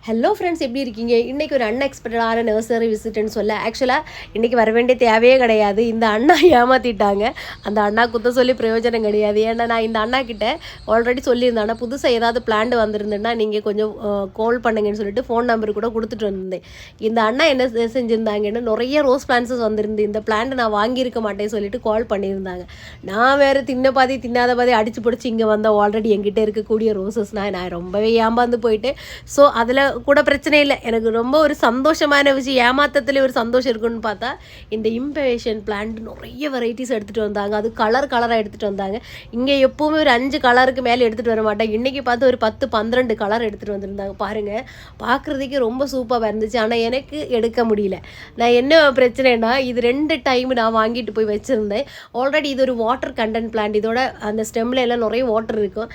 Hello friends, எப்படி இருக்கீங்க? இன்றைக்கி ஒரு அன்எக்ஸ்பெக்டடான நர்சரி விசிட்னு சொல்ல. ஆக்சுவலாக இன்றைக்கி வர வேண்டிய தேவையே கிடையாது. இந்த அண்ணா ஏமாற்றிட்டாங்க. அந்த அண்ணா குத்த சொல்லி பிரயோஜனம் கிடையாது. ஏன்னா நான் இந்த அண்ணா கிட்ட ஆல்ரெடி சொல்லியிருந்தேன், ஆனால் புதுசாக ஏதாவது பிளான் வந்திருந்தேன்னா நீங்கள் கொஞ்சம் கால் பண்ணுங்கன்னு சொல்லிட்டு ஃபோன் நம்பர் கூட கொடுத்துட்டு வந்திருந்தேன். இந்த அண்ணா என்ன செஞ்சுருந்தாங்கன்னா, நிறைய ரோஸ் பிளான்ஸஸ் வந்திருந்து இந்த பிளான்ட் நான் வாங்கியிருக்க மாட்டேன்னு சொல்லிட்டு கால் பண்ணியிருந்தாங்க. நான் வேறு தின்ன பாதி தின்னாத பாதி அடிச்சு பிடிச்சி இங்கே வந்த ஆல்ரெடி என்கிட்ட இருக்கக்கூடிய ரோசஸ்னால் நான் ரொம்பவே ஏமாந்து போயிட்டு. ஸோ அதில் கூட பிரச்சனை இல்லை. எனக்கு ரொம்ப ஒரு சந்தோஷமான விஷயம், ஏமாத்தத்துலேயே ஒரு சந்தோஷம் இருக்குன்னு பார்த்தா, இந்த இம்பேஷன் பிளான்ட் நிறைய வெரைட்டிஸ் எடுத்துகிட்டு வந்தாங்க. அது கலராக எடுத்துகிட்டு வந்தாங்க. இங்கே எப்போவுமே ஒரு 5 கலருக்கு மேலே எடுத்துகிட்டு வர மாட்டேன். இன்றைக்கி பார்த்து ஒரு 10-12 கலர் எடுத்துகிட்டு வந்திருந்தாங்க. பாருங்கள், பார்க்குறதுக்கே ரொம்ப சூப்பராக இருந்துச்சு. ஆனால் எனக்கு எடுக்க முடியல. நான் என்ன பிரச்சனைனா, இது 2 டைம் நான் வாங்கிட்டு போய் வச்சுருந்தேன். ஆல்ரெடி இது ஒரு வாட்டர் கண்டென்ட் பிளான்ட். இதோட அந்த ஸ்டெம்மில் எல்லாம் நிறைய வாட்டர் இருக்கும்.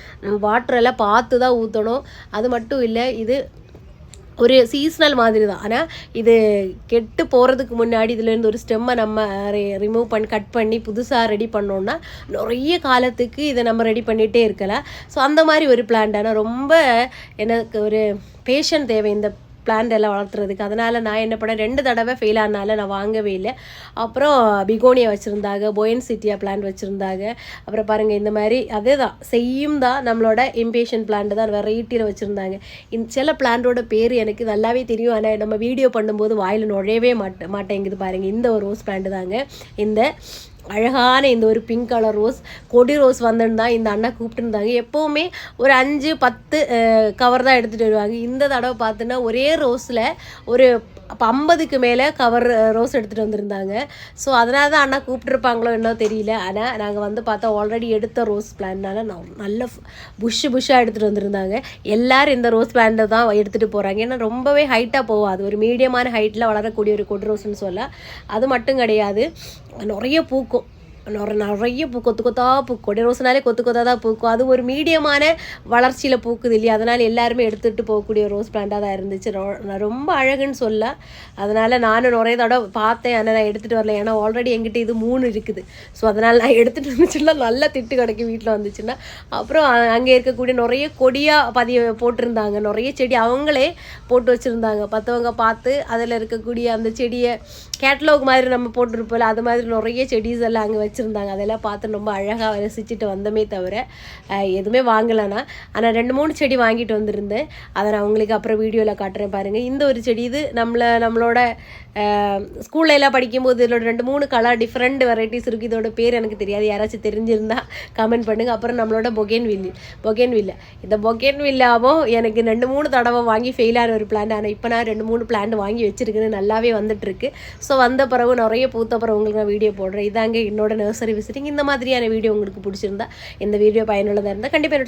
வாட்டரெல்லாம் பார்த்து தான் ஊற்றணும். அது மட்டும் இல்லை, இது ஒரு சீஸ்னல் மாதிரி தான். ஆனால் இது கெட்டு போகிறதுக்கு முன்னாடி இதிலேருந்து ஒரு ஸ்டெம்மை நம்ம ரிமூவ் கட் பண்ணி புதுசாக ரெடி பண்ணோன்னா நிறைய காலத்துக்கு இதை நம்ம ரெடி பண்ணிகிட்டே இருக்கலாம். ஸோ அந்த மாதிரி ஒரு பிளான்ட். ஆனால் ரொம்ப எனக்கு ஒரு பேஷன் தேவை இந்த பிளான்ட் எல்லாம் வளர்த்துறதுக்கு. அதனால் நான் என்ன பண்ணேன், 2 தடவை ஃபெயில் ஆனால நான் வாங்கவே இல்லை. அப்புறம் பிகோனியா வச்சுருந்தாங்க, போயன்சிட்டியா பிளான்ட் வச்சுருந்தாங்க. அப்புறம் பாருங்கள், இந்த மாதிரி அதே தான் செய்யும் தான் நம்மளோட இம்பேஷன் பிளான்ட் தான் வெரைட்டியில் வச்சுருந்தாங்க. சில பிளான்ட்டோட பேர் எனக்கு நல்லாவே தெரியும், ஆனால் நம்ம வீடியோ பண்ணும்போது வாயில் நுழையவே மாட்டேங்குது. பாருங்கள், இந்த ஒரு ரோஸ் பிளான்ட் தாங்க. இந்த அழகான இந்த ஒரு பிங்க் கலர் ரோஸ், கொடி ரோஸ் வந்துன்னு தான் இந்த அண்ணா கூப்பிட்டுருந்தாங்க. எப்போவுமே ஒரு 5-10 கவர் தான் எடுத்துகிட்டு வருவாங்க. இந்த தடவை பார்த்தினா ஒரே ரோஸில் ஒரு 50க்கு மேலே கவர் ரோஸ் எடுத்துகிட்டு வந்திருந்தாங்க. ஸோ அதனால தான் அண்ணா கூப்பிட்டுருப்பாங்களோ என்னோ தெரியல. ஆனால் நாங்கள் வந்து பார்த்தா ஆல்ரெடி எடுத்த ரோஸ் பிளான்ட்னால நல்ல புஷ்ஷாக எடுத்துகிட்டு வந்திருந்தாங்க. எல்லோரும் இந்த ரோஸ் பிளான்ட்டை தான் எடுத்துகிட்டு போகிறாங்க. ஏன்னா ரொம்பவே ஹைட்டாக போகாது, ஒரு மீடியமான ஹைட்டில் வளரக்கூடிய ஒரு கொடி ரோஸ்ன்னு சொல்ல. அது மட்டும் கிடையாது, நிறைய பூக்கும். நிறைய கொத்து கொத்தாக பூக்கும். கொடி ரோஸ்னாலே கொத்தாக தான் பூக்கும். அது ஒரு மீடியமான வளர்ச்சியில் பூக்குது இல்லையா? அதனால் எல்லாருமே எடுத்துகிட்டு போகக்கூடிய ரோஸ் பிளான்ட்டாக தான் இருந்துச்சு. ரொம்ப அழகுன்னு சொல்ல. அதனால் நானும் நிறைய தடவை பார்த்தேன், ஆனால் நான் எடுத்துகிட்டு வரல. ஏன்னா ஆல்ரெடி என்கிட்ட இது 3 இருக்குது. ஸோ அதனால் நான் எடுத்துகிட்டு வந்துச்சுன்னா நல்லா திட்டு கிடைக்கும் வீட்டில் வந்துச்சுன்னா. அப்புறம் அங்கே இருக்கக்கூடிய நிறைய கொடியாக போட்டிருந்தாங்க. நிறைய செடி அவங்களே போட்டு வச்சுருந்தாங்க. மற்றவங்க பார்த்து அதில் இருக்கக்கூடிய அந்த செடியை கேட்லாக் மாதிரி நம்ம போட்டிருப்போம்ல, அது மாதிரி நிறைய செடிஸ் எல்லாம் அங்கே வச்சுருந்தாங்க. அதெல்லாம் பார்த்து ரொம்ப அழகாக ரசிச்சுட்டு வந்தமே தவிர எதுவுமே வாங்கலைன்னா. ஆனால் 2-3 செடி வாங்கிட்டு வந்திருந்தேன். அதை நான் உங்களுக்கு அப்புறம் வீடியோவில் காட்டுறேன். பாருங்கள், இந்த ஒரு செடி இது நம்மளோட ஸ்கூலில் எல்லாம் படிக்கும்போது இதோட 2-3 கலர் டிஃப்ரெண்ட் வெரைட்டிஸ் இருக்குது. இதோட பேர் எனக்கு தெரியாது, யாராச்சும் தெரிஞ்சிருந்தால் கமெண்ட் பண்ணுங்கள். அப்புறம் நம்மளோட பொகேன்வில்லா இந்த பொகேன்வில்லாவும் எனக்கு 2-3 தடவை வாங்கி ஃபெயிலான ஒரு பிளான்ட். ஆனால் இப்போ நான் 2-3 பிளான்ட் வாங்கி வச்சுருக்கேன்னு நல்லாவே வந்துட்டுருக்கு. ஸோ வந்த பிறகு நிறைய பூத்த பிறகு உங்களுக்கு நான் வீடியோ போடுறேன். இதாங்க என்னோட நர்சரி விசிட்டிங். இந்த மாதிரியான வீடியோ உங்களுக்கு பிடிச்சிருந்தா, இந்த வீடியோ பயனுள்ளதாக இருந்தால் கண்டிப்பாக